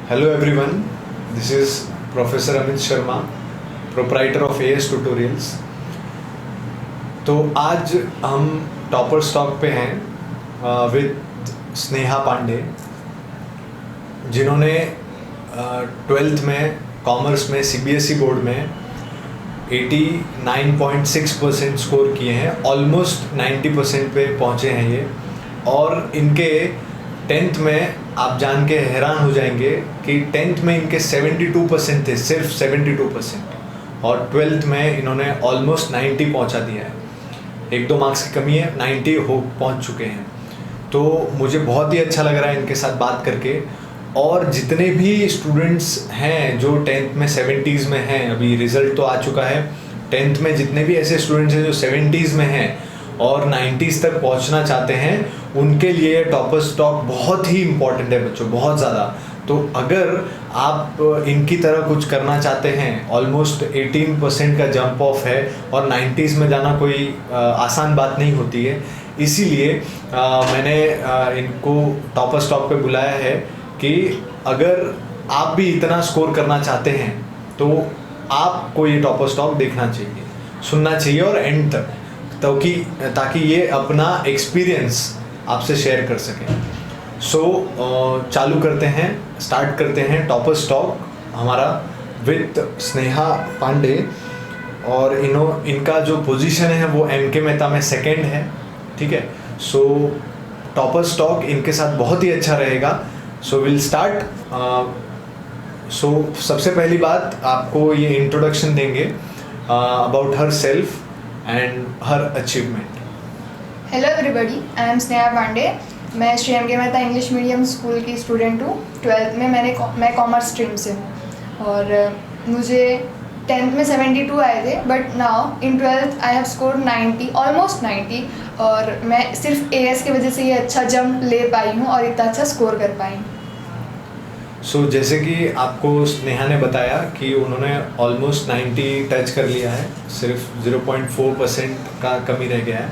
Hello everyone, this is Professor Amit Sharma, proprietor of AS Tutorials. तो आज हम topper stock पे हैं विद स्नेहा पांडे, जिन्होंने 12th में कॉमर्स में CBSE बोर्ड में 89.6% स्कोर किए हैं, ऑलमोस्ट 90% पे पहुँचे हैं ये। और इनके 10th में आप जान के हैरान हो जाएंगे कि 10th में इनके 72% थे, सिर्फ 72%, और 12th में इन्होंने ऑलमोस्ट 90 पहुंचा दिया है। 1-2 मार्क्स की कमी है, 90 पहुंच चुके हैं। तो मुझे बहुत ही अच्छा लग रहा है इनके साथ बात करके। और जितने भी स्टूडेंट्स हैं जो 10th में 70s में हैं, अभी रिज़ल्ट तो आ चुका है, 10th में जितने भी ऐसे स्टूडेंट्स हैं जो 70s में हैं और 90s तक पहुंचना चाहते हैं, उनके लिए टॉपर स्टॉक बहुत ही इम्पॉर्टेंट है बच्चों, बहुत ज़्यादा। तो अगर आप इनकी तरह कुछ करना चाहते हैं, ऑलमोस्ट 18% का जंप ऑफ है और 90s में जाना कोई आसान बात नहीं होती है। इसीलिए मैंने इनको टॉपर स्टॉक पे बुलाया है कि अगर आप भी इतना स्कोर करना चाहते हैं तो आपको ये टॉपर स्टॉक देखना चाहिए, सुनना चाहिए और एंड तक, ताकि ये अपना एक्सपीरियंस आपसे शेयर कर सकें। सो चालू करते हैं, स्टार्ट करते हैं टॉपर स्टॉक हमारा विद स्नेहा पांडे। और इनका जो पोजीशन है वो MK मेहता में सेकंड है, ठीक है। सो टॉपर स्टॉक इनके साथ बहुत ही अच्छा रहेगा। So will start. सो सबसे पहली बात, आपको ये इंट्रोडक्शन देंगे about herself and her achievement. Hello everybody, I am Sneha Pandey. मैं Shri MK Mehta English medium school की स्टूडेंट हूँ। 12th में मैं कॉमर्स स्ट्रीम से हूँ और मुझे 10th में 72 आए थे, but now in 12th I have score 90, almost 90। और मैं सिर्फ AS की वजह से ये अच्छा जंप ले पाई हूँ और इतना अच्छा स्कोर कर पाई हूँ। सो जैसे कि आपको स्नेहा ने बताया कि उन्होंने ऑलमोस्ट 90 टच कर लिया है, सिर्फ 0.4% का कमी रह गया है,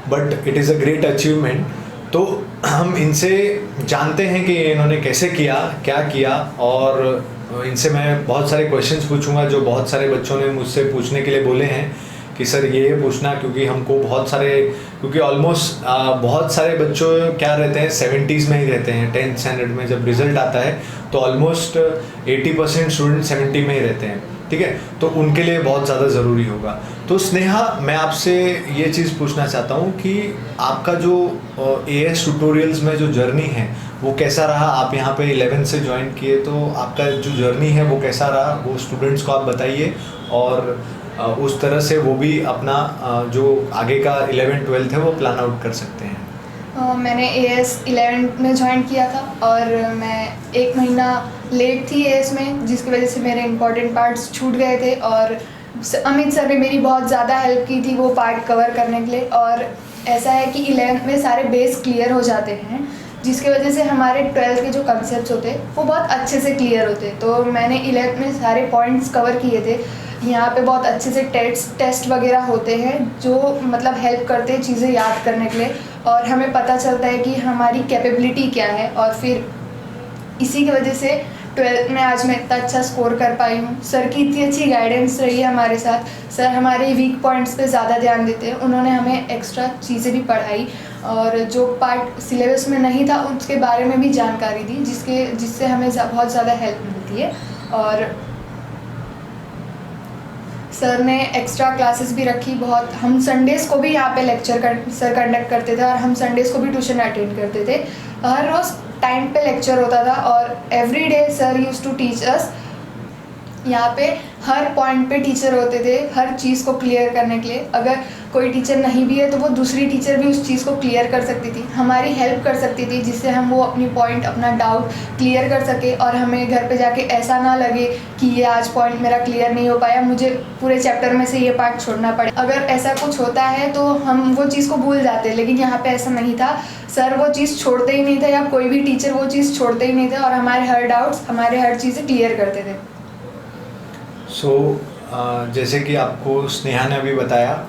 but it is a great achievement. तो हम इनसे जानते हैं कि इन्होंने कैसे किया, क्या किया, और इनसे मैं बहुत सारे क्वेश्चंस पूछूंगा जो बहुत सारे बच्चों ने मुझसे पूछने के लिए बोले हैं कि सर ये पूछना, क्योंकि ऑलमोस्ट बहुत सारे बच्चों क्या रहते हैं, 70s में ही रहते हैं। 10th स्टैंडर्ड में जब रिज़ल्ट आता है तो ऑलमोस्ट 80% स्टूडेंट 70 में ही रहते हैं, ठीक है। तो उनके लिए बहुत ज़्यादा ज़रूरी होगा। तो स्नेहा, मैं आपसे ये चीज़ पूछना चाहता हूँ कि आपका जो AS ट्यूटोरियल्स में जो जर्नी है वो कैसा रहा। आप यहाँ पे 11 से ज्वाइन किए, तो आपका जो जर्नी है वो कैसा रहा, वो स्टूडेंट्स को आप बताइए, और उस तरह से वो भी अपना जो आगे का 11-12 है वो प्लान आउट कर सकते हैं। मैंने AS 11 में ज्वाइन किया था और मैं 1 महीना लेट थी AS में, जिसकी वजह से मेरे इंपॉर्टेंट पार्ट्स छूट गए थे। और अमित सर ने मेरी बहुत ज़्यादा हेल्प की थी वो पार्ट कवर करने के लिए। और ऐसा है कि 11th में सारे बेस क्लियर हो जाते हैं, जिसकी वजह से हमारे 12th के जो कंसेप्ट्स होते हैं वो बहुत अच्छे से क्लियर होते हैं। तो मैंने 11th में सारे पॉइंट्स कवर किए थे। यहाँ पे बहुत अच्छे से टेस्ट वगैरह होते हैं जो मतलब हेल्प करते हैं चीज़ें याद करने के लिए, और हमें पता चलता है कि हमारी कैपेबिलिटी क्या है। और फिर इसी की वजह से 12th में आज मैं इतना अच्छा स्कोर कर पाई हूँ। सर की इतनी अच्छी गाइडेंस रही है हमारे साथ। सर हमारे वीक पॉइंट्स पे ज़्यादा ध्यान देते हैं। उन्होंने हमें एक्स्ट्रा चीज़ें भी पढ़ाई और जो पार्ट सिलेबस में नहीं था उसके बारे में भी जानकारी दी, जिससे हमें बहुत ज़्यादा हेल्प मिलती है। और सर ने एक्स्ट्रा क्लासेस भी रखी बहुत। हम संडेज़ को भी यहाँ पे सर कंडक्ट करते थे और हम संडेज़ को भी ट्यूशन अटेंड करते थे। हर रोज़ टाइम पे लेक्चर होता था और every day sir used to teach us. यहाँ पे हर पॉइंट पे टीचर होते थे हर चीज़ को क्लियर करने के लिए। अगर कोई टीचर नहीं भी है तो वो दूसरी टीचर भी उस चीज़ को क्लियर कर सकती थी, हमारी हेल्प कर सकती थी, जिससे हम वो अपनी पॉइंट, अपना डाउट क्लियर कर सके और हमें घर पे जाके ऐसा ना लगे कि ये आज पॉइंट मेरा क्लियर नहीं हो पाया, मुझे पूरे चैप्टर में से ये पार्ट छोड़ना पड़े। अगर ऐसा कुछ होता है तो हम वो चीज़ को भूल जाते हैं, लेकिन यहाँ पर ऐसा नहीं था। सर वो चीज़ छोड़ते ही नहीं थे, या कोई भी टीचर वो चीज़ छोड़ते ही नहीं थे, और हमारे हर डाउट्स, हमारे हर चीज़ें क्लियर करते थे। सो जैसे कि आपको स्नेहा ने अभी बताया,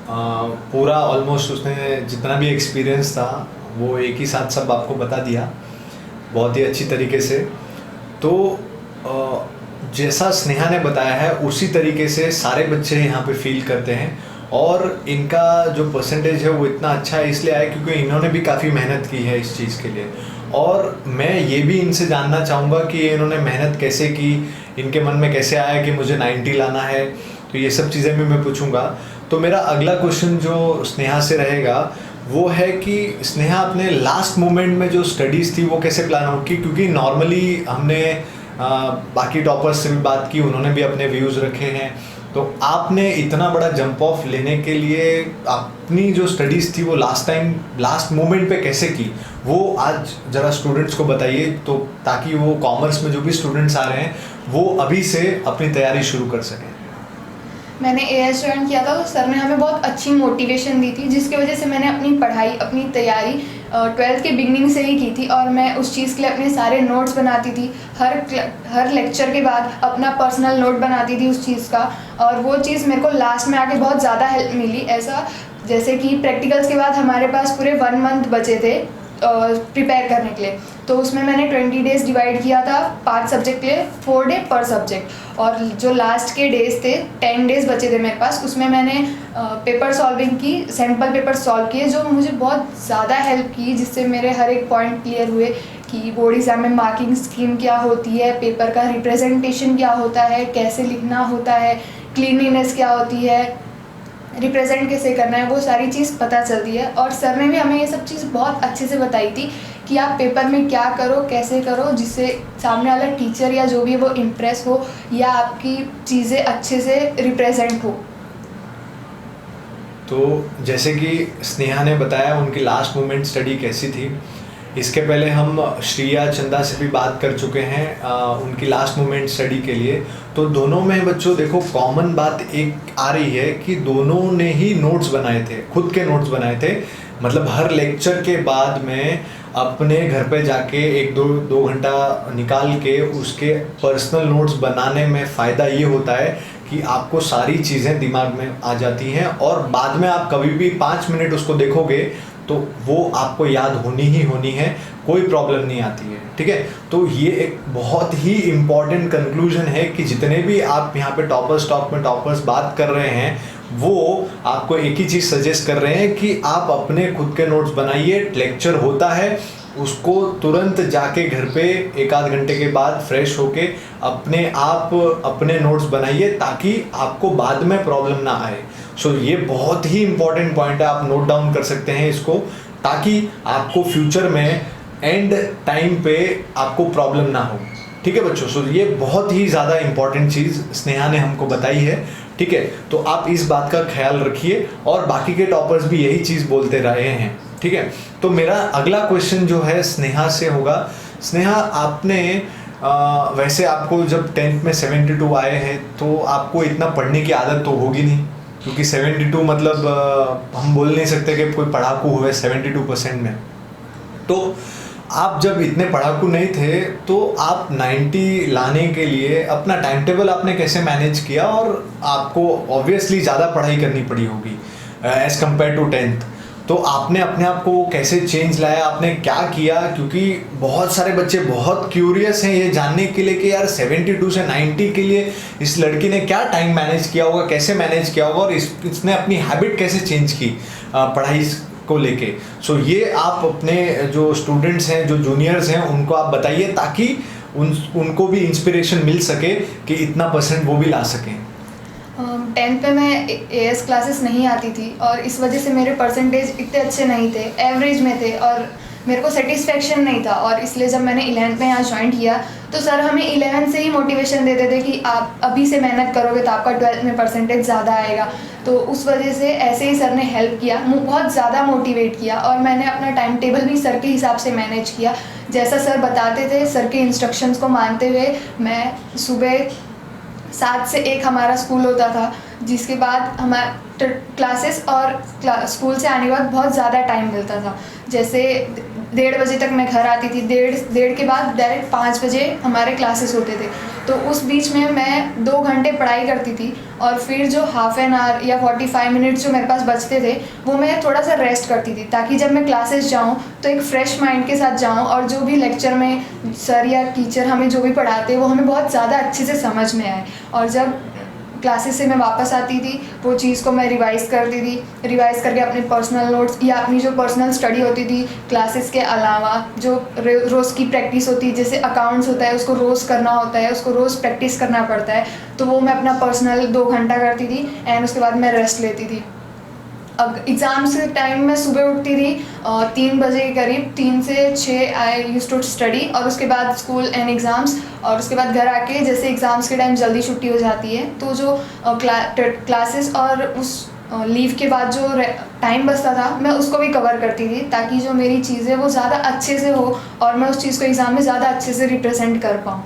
पूरा ऑलमोस्ट उसने जितना भी एक्सपीरियंस था वो एक ही साथ सब आपको बता दिया बहुत ही अच्छी तरीके से। तो तो जैसा स्नेहा ने बताया है उसी तरीके से सारे बच्चे यहाँ पे फील करते हैं, और इनका जो परसेंटेज है वो इतना अच्छा है इसलिए आया क्योंकि इन्होंने भी काफ़ी मेहनत की है इस चीज़ के लिए। और मैं ये भी इनसे जानना चाहूँगा कि इन्होंने मेहनत कैसे की, इनके मन में कैसे आया कि मुझे 90 लाना है, तो ये सब चीज़ें भी मैं पूछूंगा। तो मेरा अगला क्वेश्चन जो स्नेहा से रहेगा वो है कि स्नेहा अपने लास्ट मोमेंट में जो स्टडीज़ थी वो कैसे प्लान आउट की, क्योंकि नॉर्मली हमने बाकी टॉपर्स से भी बात की, उन्होंने भी अपने व्यूज़ रखे हैं, तो आपने इतना बड़ा जंप ऑफ लेने के लिए अपनी जो स्टडीज़ थी वो लास्ट मोमेंट पे कैसे की, वो आज ज़रा स्टूडेंट्स को बताइए, तो ताकि वो कॉमर्स में जो भी स्टूडेंट्स आ रहे हैं वो अभी से अपनी तैयारी शुरू कर सकें। मैंने एएस ज्वाइन किया था तो सर ने हमें बहुत अच्छी मोटिवेशन दी थी, जिसकी वजह से मैंने अपनी पढ़ाई, अपनी तैयारी 12th के बिगनिंग से ही की थी। और मैं उस चीज़ के लिए अपने सारे नोट्स बनाती थी, हर लेक्चर के बाद अपना पर्सनल नोट बनाती थी उस चीज़ का, और वो चीज़ मेरे को लास्ट में आके बहुत ज़्यादा हेल्प मिली। ऐसा जैसे कि प्रैक्टिकल्स के बाद हमारे पास पूरे 1 मंथ बचे थे प्रिपेयर करने के लिए, तो उसमें मैंने 20 डेज़ डिवाइड किया था 5 सब्जेक्ट के लिए, 4 डे पर सब्जेक्ट। और जो लास्ट के डेज़ थे 10 डेज़ बचे थे मेरे पास, उसमें मैंने पेपर सॉल्विंग की, सैम्पल पेपर सॉल्व किए, जो मुझे बहुत ज़्यादा हेल्प की, जिससे मेरे हर एक पॉइंट क्लियर हुए कि बोर्ड एग्जाम में मार्किंग स्कीम क्या होती है, पेपर का रिप्रेजेंटेशन क्या होता है, कैसे लिखना होता है, क्लीनलीनेस क्या होती है, रिप्रेजेंट कैसे करना है, वो सारी चीज़ पता चलती है। और सर ने भी हमें ये सब चीज़ बहुत अच्छे से बताई थी कि आप पेपर में क्या करो, कैसे करो, जिससे सामने वाला टीचर या जो भी है वो इम्प्रेस हो या आपकी चीज़ें अच्छे से रिप्रेजेंट हो। तो जैसे कि स्नेहा ने बताया उनकी लास्ट मोमेंट स्टडी कैसी थी, इसके पहले हम श्रिया चंदा से भी बात कर चुके हैं उनकी लास्ट मोमेंट स्टडी के लिए। तो दोनों में बच्चों देखो कॉमन बात एक आ रही है कि दोनों ने ही नोट्स बनाए थे, खुद के नोट्स बनाए थे, मतलब हर लेक्चर के बाद में अपने घर पे जाके 1-2 घंटा निकाल के उसके पर्सनल नोट्स बनाने में फ़ायदा ये होता है कि आपको सारी चीज़ें दिमाग में आ जाती हैं, और बाद में आप कभी भी 5 मिनट उसको देखोगे तो वो आपको याद होनी ही होनी है, कोई प्रॉब्लम नहीं आती है, ठीक है। तो ये एक बहुत ही इम्पॉर्टेंट कंक्लूजन है कि जितने भी आप यहाँ पे टॉपर्स टॉक में टॉपर्स बात कर रहे हैं वो आपको एक ही चीज़ सजेस्ट कर रहे हैं कि आप अपने खुद के नोट्स बनाइए, लेक्चर होता है उसको तुरंत जाके घर पे 1-8 घंटे के बाद फ्रेश होके अपने आप अपने नोट्स बनाइए ताकि आपको बाद में प्रॉब्लम ना आए। सो ये बहुत ही इम्पॉर्टेंट पॉइंट है, आप नोट डाउन कर सकते हैं इसको, ताकि आपको फ्यूचर में एंड टाइम पे आपको प्रॉब्लम ना हो, ठीक है बच्चों। सो ये बहुत ही ज़्यादा इम्पॉर्टेंट चीज़ स्नेहा ने हमको बताई है, ठीक है। तो आप इस बात का ख्याल रखिए, और बाकी के टॉपर्स भी यही चीज़ बोलते रहे हैं, ठीक है। तो मेरा अगला क्वेश्चन जो है स्नेहा से होगा। स्नेहा, आपने वैसे आपको जब 10th में 72 आए हैं तो आपको इतना पढ़ने की आदत तो होगी नहीं, क्योंकि 72 मतलब हम बोल नहीं सकते कि कोई पढ़ाकू हुए 72% में। तो आप जब इतने पढ़ाकू नहीं थे तो आप 90 लाने के लिए अपना टाइम टेबल आपने कैसे मैनेज किया, और आपको ऑब्वियसली ज़्यादा पढ़ाई करनी पड़ी होगी एज़ कम्पेयर टू 10th, तो आपने अपने आप को कैसे चेंज लाया, आपने क्या किया, क्योंकि बहुत सारे बच्चे बहुत क्यूरियस हैं ये जानने के लिए कि यार 72 से 90 के लिए इस लड़की ने क्या टाइम मैनेज किया होगा, कैसे मैनेज किया होगा, और इसने अपनी हैबिट कैसे चेंज की पढ़ाई को लेके। सो ये आप अपने जो स्टूडेंट्स हैं, जो जूनियर्स हैं, उनको आप बताइए ताकि उनको भी इंस्पिरेशन मिल सके कि इतना % वो भी ला सकें। 10th पे मैं एएस क्लासेस नहीं आती थी और इस वजह से मेरे परसेंटेज इतने अच्छे नहीं थे, एवरेज में थे, और मेरे को सेटिस्फेक्शन नहीं था। और इसलिए जब मैंने 11th में यहाँ ज्वाइन किया तो सर हमें 11th से ही मोटिवेशन देते थे कि आप अभी से मेहनत करोगे तो आपका 12th में परसेंटेज ज़्यादा आएगा। तो उस वजह से ऐसे ही सर ने हेल्प किया, बहुत ज़्यादा मोटिवेट किया, और मैंने अपना टाइम टेबल भी सर के हिसाब से मैनेज किया। जैसा सर बताते थे, सर के इंस्ट्रक्शंस को मानते हुए मैं सुबह 7 से 1 हमारा स्कूल होता था, जिसके बाद हमारा क्लासेस और स्कूल से आने के बाद बहुत ज़्यादा टाइम मिलता था। जैसे 1:30 बजे तक मैं घर आती थी। डेढ़ के बाद डायरेक्ट 5 बजे हमारे क्लासेस होते थे। तो उस बीच में मैं 2 घंटे पढ़ाई करती थी और फिर जो हाफ एन आवर या 45 मिनट्स जो मेरे पास बचते थे वो मैं थोड़ा सा रेस्ट करती थी, ताकि जब मैं क्लासेस जाऊँ तो एक फ़्रेश माइंड के साथ जाऊँ और जो भी लेक्चर में सर या टीचर हमें जो भी पढ़ाते हैं वो हमें बहुत ज़्यादा अच्छे से समझ में आए। और जब क्लासेस से मैं वापस आती थी वो चीज़ को मैं रिवाइज़ करती थी, रिवाइज़ करके अपने पर्सनल नोट्स या अपनी जो पर्सनल स्टडी होती थी क्लासेस के अलावा जो रोज़ की प्रैक्टिस होती है, जैसे अकाउंट्स होता है उसको रोज़ करना होता है, उसको रोज़ प्रैक्टिस करना पड़ता है, तो वो मैं अपना पर्सनल 2 घंटा करती थी एंड उसके बाद मैं रेस्ट लेती थी। अब एग्ज़ाम्स के टाइम में सुबह उठती थी 3 बजे के करीब, 3 से 6 आई यूज्ड टू स्टडी और उसके बाद स्कूल एंड एग्ज़ाम्स, और उसके बाद घर आके जैसे एग्ज़ाम्स के टाइम जल्दी छुट्टी हो जाती है तो जो क्लासेस और उस लीव के बाद जो टाइम बचता था मैं उसको भी कवर करती थी, ताकि जो मेरी चीज़ें वो ज़्यादा अच्छे से हो और मैं उस चीज़ को एग्ज़ाम में ज़्यादा अच्छे से रिप्रेजेंट कर पाऊँ।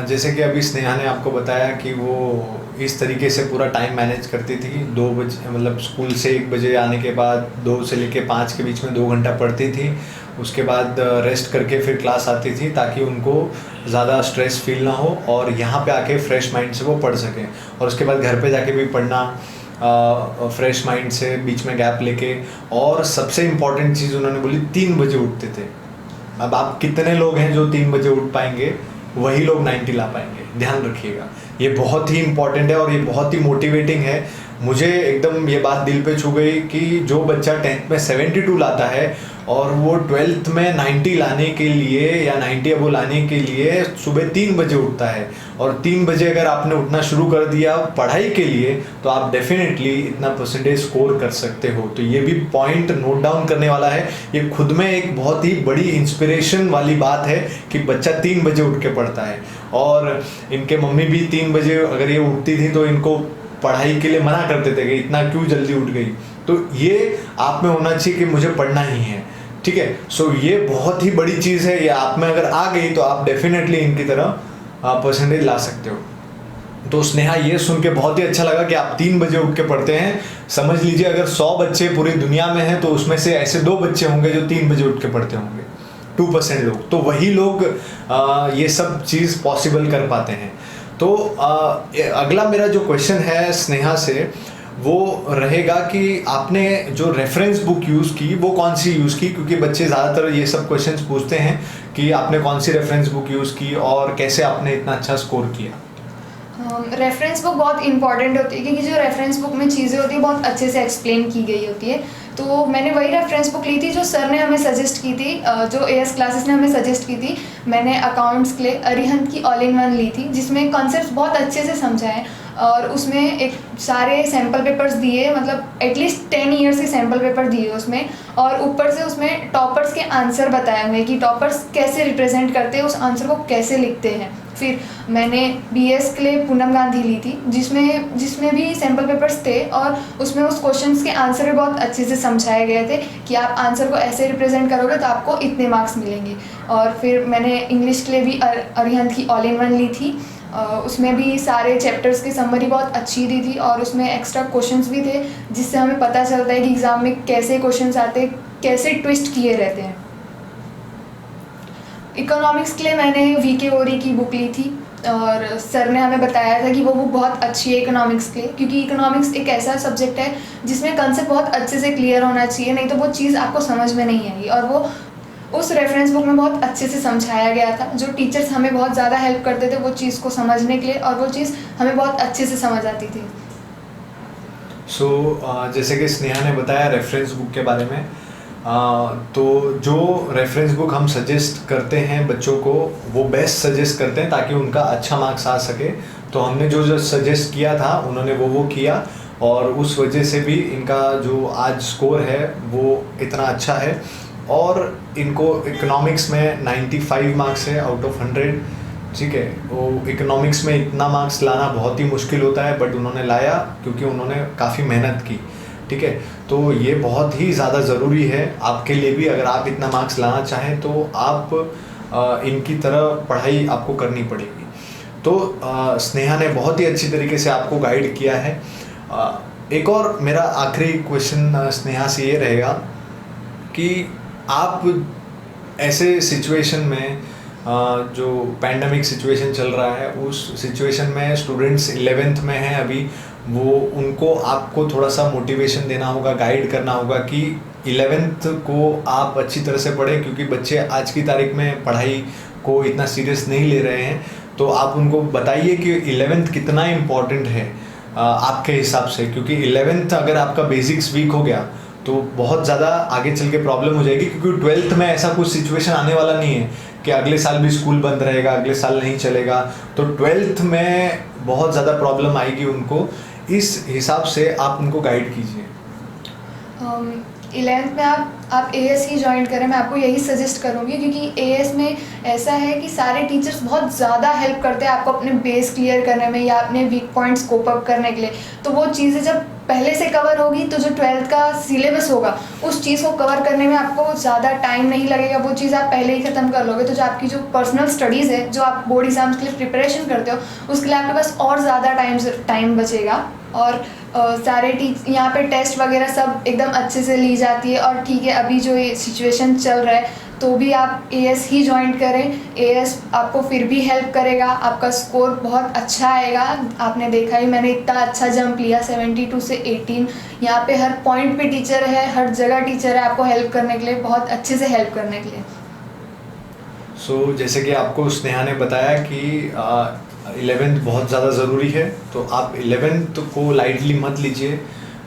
जैसे कि अभी स्नेहा ने आपको बताया कि वो इस तरीके से पूरा टाइम मैनेज करती थी, 2 बजे मतलब स्कूल से 1 बजे आने के बाद 2 से लेके 5 के बीच में 2 घंटा पढ़ती थी, उसके बाद रेस्ट करके फिर क्लास आती थी ताकि उनको ज़्यादा स्ट्रेस फील ना हो और यहाँ पे आके फ्रेश माइंड से वो पढ़ सकें, और उसके बाद घर पे जाके भी पढ़ना फ्रेश माइंड से, बीच में गैप लेके। और सबसे इम्पॉर्टेंट चीज़ उन्होंने बोली 3 बजे उठते थे। अब आप कितने लोग हैं जो 3 बजे उठ पाएंगे? वही लोग 90 ला पाएंगे, ध्यान रखिएगा। ये बहुत ही इम्पॉर्टेंट है और ये बहुत ही मोटिवेटिंग है। मुझे एकदम ये बात दिल पे छू गई कि जो बच्चा 10th में 72 लाता है और वो 12th में 90 लाने के लिए या 90 अबो लाने के लिए सुबह 3 बजे उठता है, और 3 बजे अगर आपने उठना शुरू कर दिया पढ़ाई के लिए तो आप डेफिनेटली इतना परसेंटेज स्कोर कर सकते हो। तो ये भी पॉइंट नोट डाउन करने वाला है। ये खुद में एक बहुत ही बड़ी इंस्पिरेशन वाली बात है कि बच्चा 3 बजे उठ के पढ़ता है, और इनके मम्मी भी 3 बजे अगर ये उठती थी तो इनको पढ़ाई के लिए मना करते थे कि इतना क्यों जल्दी उठ गई। तो ये आप में होना चाहिए कि मुझे पढ़ना ही है, ठीक है। ये बहुत ही बड़ी चीज़ है, ये आप में अगर आ गई तो आप डेफिनेटली इनकी तरह परसेंटेज ला सकते हो। तो स्नेहा, ये सुन के बहुत ही अच्छा लगा कि आप 3 बजे उठ के पढ़ते हैं। समझ लीजिए अगर 100 बच्चे पूरी दुनिया में हैं तो उसमें से ऐसे 2 बच्चे होंगे जो 3 बजे उठ के पढ़ते होंगे, 2% लोग। तो वही लोग ये सब चीज़ पॉसिबल कर पाते हैं। तो अगला मेरा जो क्वेश्चन है स्नेहा से वो रहेगा कि आपने जो रेफरेंस बुक यूज़ की वो कौन सी यूज़ की, क्योंकि बच्चे ज़्यादातर ये सब क्वेश्चंस पूछते हैं कि आपने कौन सी रेफरेंस बुक यूज़ की और कैसे आपने इतना अच्छा स्कोर किया। रेफरेंस बुक बहुत इंपॉर्टेंट होती है क्योंकि जो रेफरेंस बुक में चीज़ें होती है बहुत अच्छे से एक्सप्लेन की गई होती है। तो मैंने वही रेफरेंस बुक ली थी जो सर ने हमें सजेस्ट की थी, जो एएस क्लासेस ने हमें सजेस्ट की थी। मैंने अकाउंट्स के लिए अरिहंत की ऑल इन वन ली थी, जिसमें कॉन्सेप्ट्स बहुत अच्छे से समझाएं और उसमें एक सारे सैम्पल पेपर्स दिए, मतलब एटलीस्ट 10 ईयर्स के सैम्पल पेपर दिए उसमें, और ऊपर से उसमें टॉपर्स के आंसर बताए हुए कि टॉपर्स कैसे रिप्रेजेंट करते हैं, उस आंसर को कैसे लिखते हैं। फिर मैंने बीएस के लिए पूनम गांधी ली थी, जिसमें भी सैम्पल पेपर्स थे और उसमें उस क्वेश्चंस के आंसर भी बहुत अच्छे से समझाए गए थे कि आप आंसर को ऐसे रिप्रेजेंट करोगे तो आपको इतने मार्क्स मिलेंगे। और फिर मैंने इंग्लिश के लिए भी अरिहंत की ऑल इन वन ली थी, उसमें भी सारे चैप्टर्स की समरी बहुत अच्छी दी थी और उसमें एक्स्ट्रा क्वेश्चंस भी थे जिससे हमें पता चलता है कि एग्ज़ाम में कैसे क्वेश्चंस आते हैं, कैसे ट्विस्ट किए रहते हैं। इकोनॉमिक्स के लिए मैंने वीके ओरी की बुक ली थी और सर ने हमें बताया था कि वो बुक बहुत अच्छी है इकोनॉमिक्स के लिए, क्योंकि इकोनॉमिक्स एक ऐसा सब्जेक्ट है जिसमें कंसेप्ट बहुत अच्छे से क्लियर होना चाहिए, नहीं तो वो चीज़ आपको समझ में नहीं आएगी। और वो उस रेफरेंस बुक में बहुत अच्छे से समझाया गया था। जो टीचर्स हमें बहुत ज़्यादा हेल्प करते थे वो चीज़ को समझने के लिए, और वो चीज़ हमें बहुत अच्छे से समझ आती थी। जैसे कि स्नेहा ने बताया रेफरेंस बुक के बारे में, तो जो रेफरेंस बुक हम सजेस्ट करते हैं बच्चों को वो बेस्ट सजेस्ट करते हैं ताकि उनका अच्छा मार्क्स आ सके। तो हमने जो सजेस्ट किया था उन्होंने वो किया और उस वजह से भी इनका जो आज स्कोर है वो इतना अच्छा है। और इनको इकोनॉमिक्स में 95 मार्क्स है आउट ऑफ 100, ठीक है। वो इकोनॉमिक्स में इतना मार्क्स लाना बहुत ही मुश्किल होता है, बट उन्होंने लाया क्योंकि उन्होंने काफ़ी मेहनत की, ठीक है। तो ये बहुत ही ज़्यादा ज़रूरी है आपके लिए भी, अगर आप इतना मार्क्स लाना चाहें तो आप इनकी तरह पढ़ाई आपको करनी पड़ेगी। तो स्नेहा ने बहुत ही अच्छी तरीके से आपको गाइड किया है। एक और मेरा आखिरी क्वेश्चन स्नेहा से ये रहेगा कि आप ऐसे सिचुएशन में जो पैंडमिक सिचुएशन चल रहा है उस सिचुएशन में स्टूडेंट्स 11th में हैं अभी, वो उनको आपको थोड़ा सा मोटिवेशन देना होगा, गाइड करना होगा कि 11th को आप अच्छी तरह से पढ़ें, क्योंकि बच्चे आज की तारीख में पढ़ाई को इतना सीरियस नहीं ले रहे हैं। तो आप उनको बताइए कि 11th कितना इम्पॉर्टेंट है आपके हिसाब से, क्योंकि 11th अगर आपका बेसिक्स वीक हो गया तो बहुत ज़्यादा आगे चल के प्रॉब्लम हो जाएगी, क्योंकि 12th में ऐसा कुछ सिचुएशन आने वाला नहीं है कि अगले साल भी स्कूल बंद रहेगा, अगले साल नहीं चलेगा। तो 12th में बहुत ज़्यादा प्रॉब्लम आएगी उनको, इस हिसाब से आप उनको गाइड कीजिए। 11th में आप AS ही ज्वाइन करें, मैं आपको यही सजेस्ट करूँगी, क्योंकि AS में ऐसा है कि सारे टीचर्स बहुत ज़्यादा हेल्प करते हैं आपको अपने बेस क्लियर करने में या अपने वीक पॉइंट्स कोप अप करने के लिए। तो वो चीज़ें जब पहले से कवर होगी तो जो 12th का सिलेबस होगा उस चीज़ को कवर करने में आपको ज़्यादा टाइम नहीं लगेगा, वो चीज़ आप पहले ही ख़त्म कर लोगे। तो जो आपकी जो पर्सनल स्टडीज़ है, जो आप बोर्ड एग्जाम्स के लिए प्रिपरेशन करते हो, उसके लिए आपके पास और ज़्यादा टाइम बचेगा। और सारे यहाँ पे टेस्ट वगैरह सब एकदम अच्छे से ली जाती है। और ठीक है, अभी जो ये सिचुएशन चल रहा है तो भी आप AS ही ज्वाइन करें, AS आपको फिर भी हेल्प करेगा, आपका स्कोर बहुत अच्छा आएगा। आपने देखा ही, मैंने इतना अच्छा जंप लिया 72 से 18। यहाँ पे हर पॉइंट पे टीचर है, हर जगह टीचर है आपको हेल्प करने के लिए, बहुत अच्छे से हेल्प करने के लिए। सो जैसे कि आपको स्नेहा ने बताया कि 11th बहुत ज़्यादा ज़रूरी है, तो आप 11th को लाइटली मत लीजिए।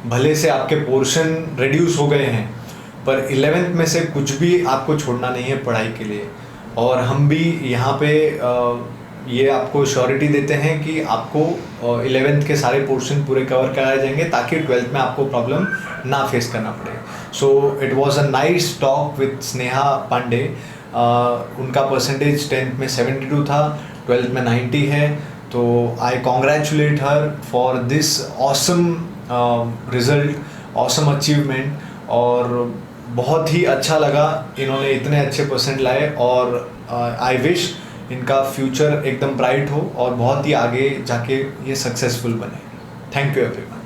भले से आपके पोर्शन रिड्यूस हो गए हैं, पर 11th में से कुछ भी आपको छोड़ना नहीं है पढ़ाई के लिए। और हम भी यहाँ पे ये आपको श्योरिटी देते हैं कि आपको 11th के सारे पोर्शन पूरे कवर कराए जाएंगे, ताकि 12th में आपको प्रॉब्लम ना फेस करना पड़े। So it was a nice talk with Sneha Pandey. उनका परसेंटेज 10th में 72 था, 12th में 90 है। तो I congratulate her for this awesome result, awesome achievement. और बहुत ही अच्छा लगा इन्होंने इतने अच्छे परसेंट लाए, और आई विश इनका फ्यूचर एकदम ब्राइट हो और बहुत ही आगे जाके ये सक्सेसफुल बने। Thank you everyone.